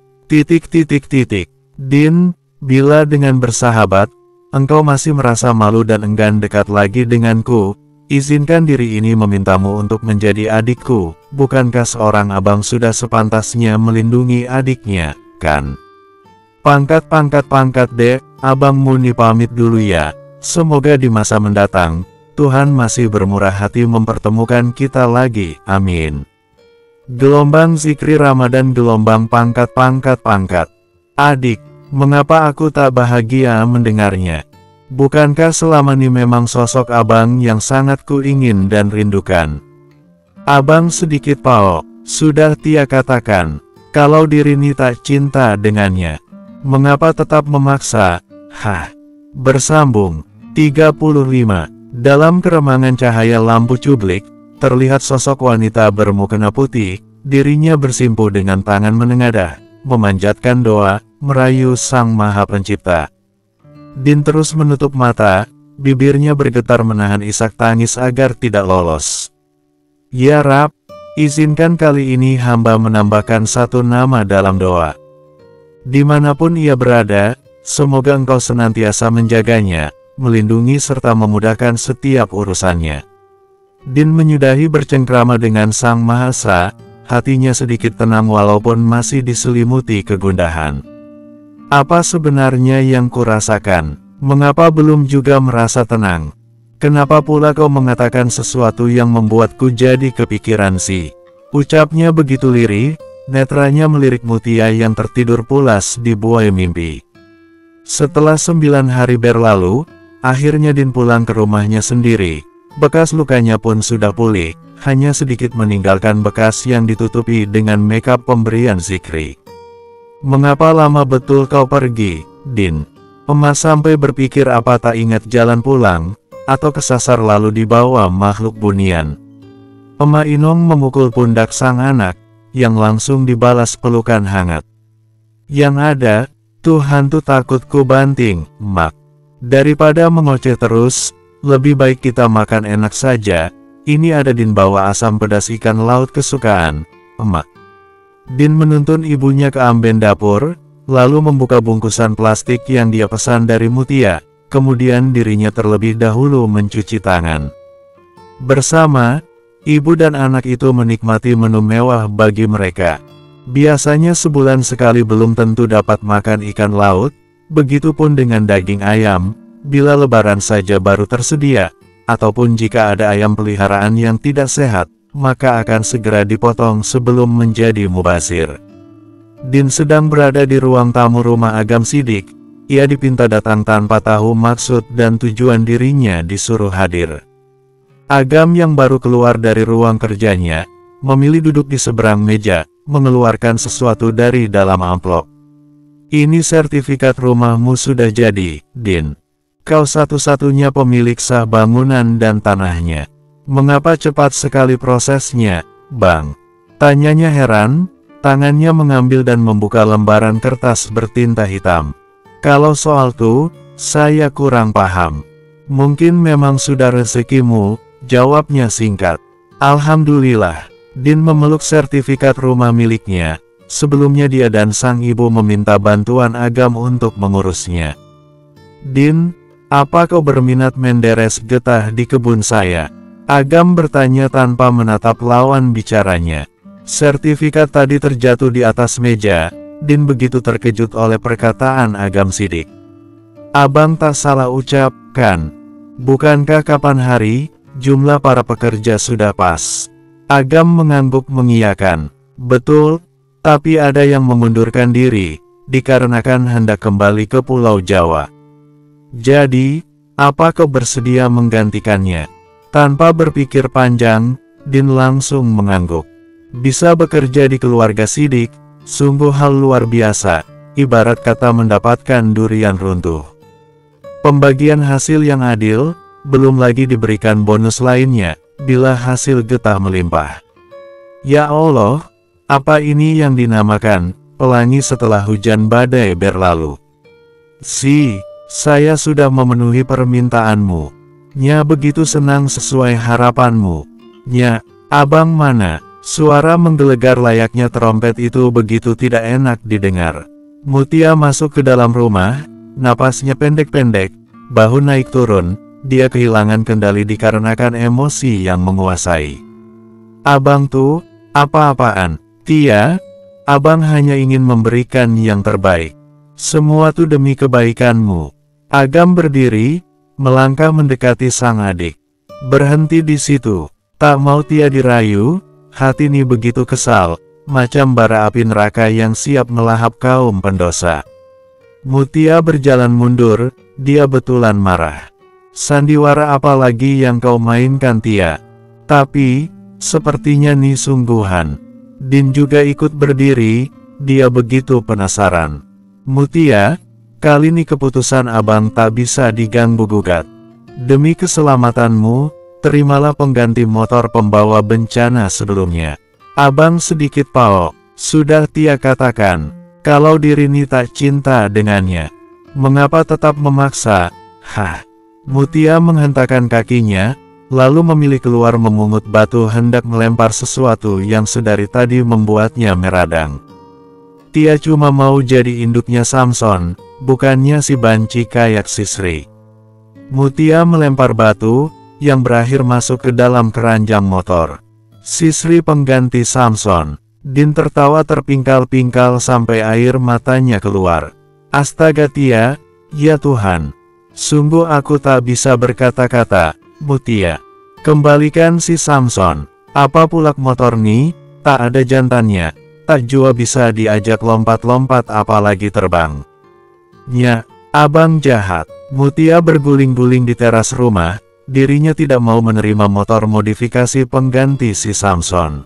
Din, bila dengan bersahabat, engkau masih merasa malu dan enggan dekat lagi denganku, izinkan diri ini memintamu untuk menjadi adikku. Bukankah seorang abang sudah sepantasnya melindungi adiknya, kan? Pangkat, dek, abang Muni pamit dulu ya. Semoga di masa mendatang, Tuhan masih bermurah hati mempertemukan kita lagi, amin. Gelombang Zikri Ramadan, gelombang pangkat. Adik, mengapa aku tak bahagia mendengarnya? Bukankah selama ini memang sosok abang yang sangat kuingin dan rindukan? Abang sedikit pao, sudah Tia katakan, kalau diri ini tak cinta dengannya. Mengapa tetap memaksa? Bersambung 35. Dalam keremangan cahaya lampu cublik, terlihat sosok wanita bermukena putih, dirinya bersimpuh dengan tangan menengadah, memanjatkan doa, merayu Sang Maha Pencipta. Din terus menutup mata, bibirnya bergetar menahan isak tangis agar tidak lolos. Ya Rab, izinkan kali ini hamba menambahkan satu nama dalam doa. Dimanapun ia berada, semoga engkau senantiasa menjaganya, melindungi serta memudahkan setiap urusannya. Din menyudahi bercengkrama dengan Sang Mahasa, hatinya sedikit tenang walaupun masih diselimuti kegundahan. Apa sebenarnya yang kurasakan? Mengapa belum juga merasa tenang? Kenapa pula kau mengatakan sesuatu yang membuatku jadi kepikiran sih? Ucapnya begitu lirih, netranya melirik Mutia yang tertidur pulas di buai mimpi. Setelah 9 hari berlalu, akhirnya Din pulang ke rumahnya sendiri. Bekas lukanya pun sudah pulih, hanya sedikit meninggalkan bekas yang ditutupi dengan makeup pemberian Zikri. Mengapa lama betul kau pergi, Din? Emas sampai berpikir apa tak ingat jalan pulang, atau kesasar lalu dibawa makhluk bunian. Ema Inong memukul pundak sang anak, yang langsung dibalas pelukan hangat. Yang ada, tuh hantu takutku banting, Mak. Daripada mengoceh terus, lebih baik kita makan enak saja. Ini ada Din bawa asam pedas ikan laut kesukaan, Emak. Din menuntun ibunya ke amben dapur, lalu membuka bungkusan plastik yang dia pesan dari Mutia, kemudian dirinya terlebih dahulu mencuci tangan. Bersama, ibu dan anak itu menikmati menu mewah bagi mereka. Biasanya sebulan sekali belum tentu dapat makan ikan laut, begitupun dengan daging ayam, bila lebaran saja baru tersedia, ataupun jika ada ayam peliharaan yang tidak sehat, maka akan segera dipotong sebelum menjadi mubazir. Din sedang berada di ruang tamu rumah Agam Sidik. Ia dipinta datang tanpa tahu maksud dan tujuan dirinya disuruh hadir. Agam yang baru keluar dari ruang kerjanya, memilih duduk di seberang meja, mengeluarkan sesuatu dari dalam amplop. Ini sertifikat rumahmu sudah jadi, Din. Kau satu-satunya pemilik sah bangunan dan tanahnya. Mengapa cepat sekali prosesnya, Bang? Tanyanya heran. Tangannya mengambil dan membuka lembaran kertas bertinta hitam. Kalau soal itu, saya kurang paham. Mungkin memang sudah rezekimu, jawabnya singkat. Alhamdulillah. Din memeluk sertifikat rumah miliknya. Sebelumnya dia dan sang ibu meminta bantuan Agam untuk mengurusnya. Din, apa kau berminat menderes getah di kebun saya? Agam bertanya tanpa menatap lawan bicaranya. Sertifikat tadi terjatuh di atas meja. Din begitu terkejut oleh perkataan Agam Sidik. Abang tak salah ucap, kan? Bukankah kapan hari, jumlah para pekerja sudah pas? Agam mengangguk mengiyakan. Betul, tapi ada yang mengundurkan diri, dikarenakan hendak kembali ke Pulau Jawa. Jadi, apa kau bersedia menggantikannya? Tanpa berpikir panjang, Din langsung mengangguk. Bisa bekerja di keluarga Sidik, sungguh hal luar biasa, ibarat kata mendapatkan durian runtuh. Pembagian hasil yang adil, belum lagi diberikan bonus lainnya, bila hasil getah melimpah. Ya Allah, apa ini yang dinamakan pelangi setelah hujan badai berlalu? Saya sudah memenuhi permintaanmu. Nya begitu senang sesuai harapanmu. Nya, abang mana? Suara menggelegar layaknya trompet itu begitu tidak enak didengar. Mutia masuk ke dalam rumah, napasnya pendek-pendek, bahu naik turun, dia kehilangan kendali dikarenakan emosi yang menguasai. Abang tuh, apa-apaan? Tia, abang hanya ingin memberikan yang terbaik. Semua tuh demi kebaikanmu. Agam berdiri, melangkah mendekati sang adik. Berhenti di situ, tak mau Tia dirayu. Hati ini begitu kesal, macam bara api neraka yang siap melahap kaum pendosa. Mutia berjalan mundur, dia betulan marah. Sandiwara apa lagi yang kau mainkan Tia? Tapi, sepertinya nih sungguhan. Din juga ikut berdiri, dia begitu penasaran. Mutia, kali ini keputusan abang tak bisa diganggu-gugat. Demi keselamatanmu, terimalah pengganti motor pembawa bencana sebelumnya. Abang sedikit paok, sudah Tia katakan, kalau Dirini tak cinta dengannya. Mengapa tetap memaksa? Mutia menghentakkan kakinya, lalu memilih keluar memungut batu hendak melempar sesuatu yang sedari tadi membuatnya meradang. Tia cuma mau jadi induknya Samson, bukannya si banci kayak si Sri. Mutia melempar batu, yang berakhir masuk ke dalam keranjang motor. Si Sri pengganti Samson. Din tertawa terpingkal-pingkal sampai air matanya keluar. Astaga Tia, ya Tuhan. Sungguh aku tak bisa berkata-kata, Mutia. Kembalikan si Samson. Apa pulak motor nih, tak ada jantannya. Tak jua bisa diajak lompat-lompat apalagi terbang. Nya, abang jahat. Mutia berguling-guling di teras rumah, dirinya tidak mau menerima motor modifikasi pengganti si Samson.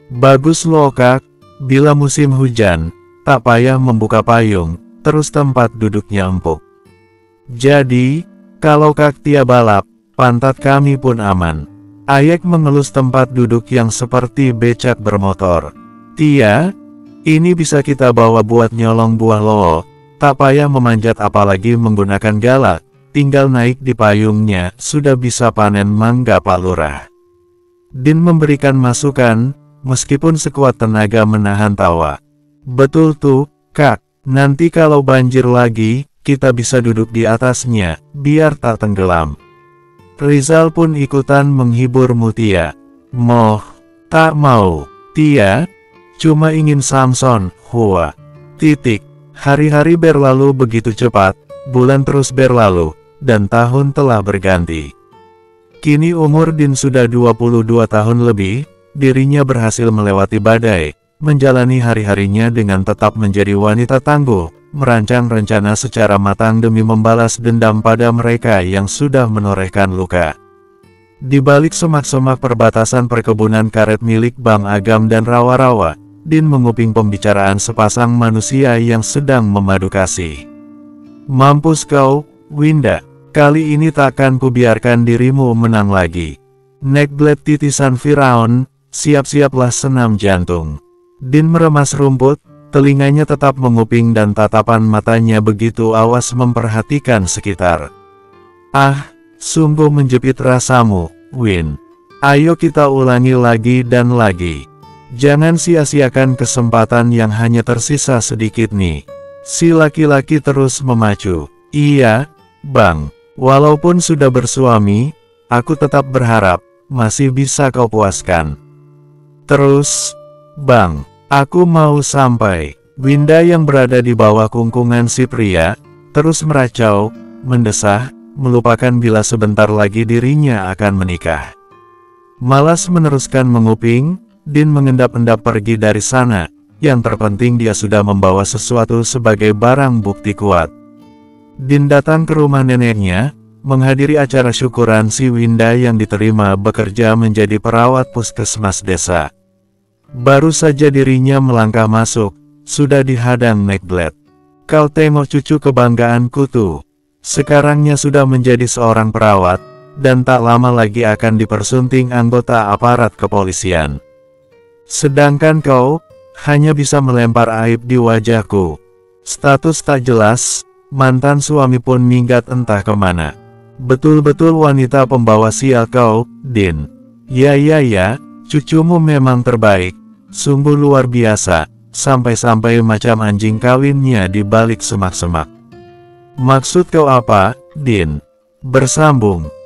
Bagus loh Kak, bila musim hujan, tak payah membuka payung, terus tempat duduknya empuk. Jadi, kalau Kak Tia balap, pantat kami pun aman. Ayek mengelus tempat duduk yang seperti becak bermotor. Tia, ini bisa kita bawa buat nyolong buah loh. Tak payah memanjat apalagi menggunakan galak, tinggal naik di payungnya, sudah bisa panen mangga Pak Lurah. Din memberikan masukan, meskipun sekuat tenaga menahan tawa. Betul tuh, Kak, nanti kalau banjir lagi, kita bisa duduk di atasnya, biar tak tenggelam. Rizal pun ikutan menghibur Mutia. Moh, tak mau, Tia, cuma ingin Samson, hua. Titik. Hari-hari berlalu begitu cepat, bulan terus berlalu, dan tahun telah berganti. Kini umur Din sudah 22 tahun lebih, dirinya berhasil melewati badai, menjalani hari-harinya dengan tetap menjadi wanita tangguh, merancang rencana secara matang demi membalas dendam pada mereka yang sudah menorehkan luka. Di balik semak-semak perbatasan perkebunan karet milik Bang Agam dan rawa-rawa, Din menguping pembicaraan sepasang manusia yang sedang memadu kasih. Mampus kau, Winda, kali ini takkan kubiarkan dirimu menang lagi. Neckblade titisan Firaun, siap-siaplah senam jantung. Din meremas rumput, telinganya tetap menguping dan tatapan matanya begitu awas memperhatikan sekitar. Ah, sungguh menjepit rasamu, Win. Ayo kita ulangi lagi dan lagi. Jangan sia-siakan kesempatan yang hanya tersisa sedikit nih. Si laki-laki terus memacu. Iya, Bang. Walaupun sudah bersuami, aku tetap berharap, masih bisa kau puaskan. Terus, Bang, aku mau sampai. Winda yang berada di bawah kungkungan si pria, terus meracau, mendesah, melupakan bila sebentar lagi dirinya akan menikah. Malas meneruskan menguping, Din mengendap-endap pergi dari sana, yang terpenting dia sudah membawa sesuatu sebagai barang bukti kuat. Din datang ke rumah neneknya, menghadiri acara syukuran si Winda yang diterima bekerja menjadi perawat puskesmas desa. Baru saja dirinya melangkah masuk, sudah dihadang Neckblade. Kau tengok cucu kebanggaanku tuh, sekarangnya sudah menjadi seorang perawat, dan tak lama lagi akan dipersunting anggota aparat kepolisian. Sedangkan kau, hanya bisa melempar aib di wajahku. Status tak jelas, mantan suami pun minggat entah kemana. Betul-betul wanita pembawa sial kau, Din. Ya, cucumu memang terbaik, sungguh luar biasa, sampai-sampai macam anjing kawinnya di balik semak-semak. Maksud kau apa, Din? Bersambung.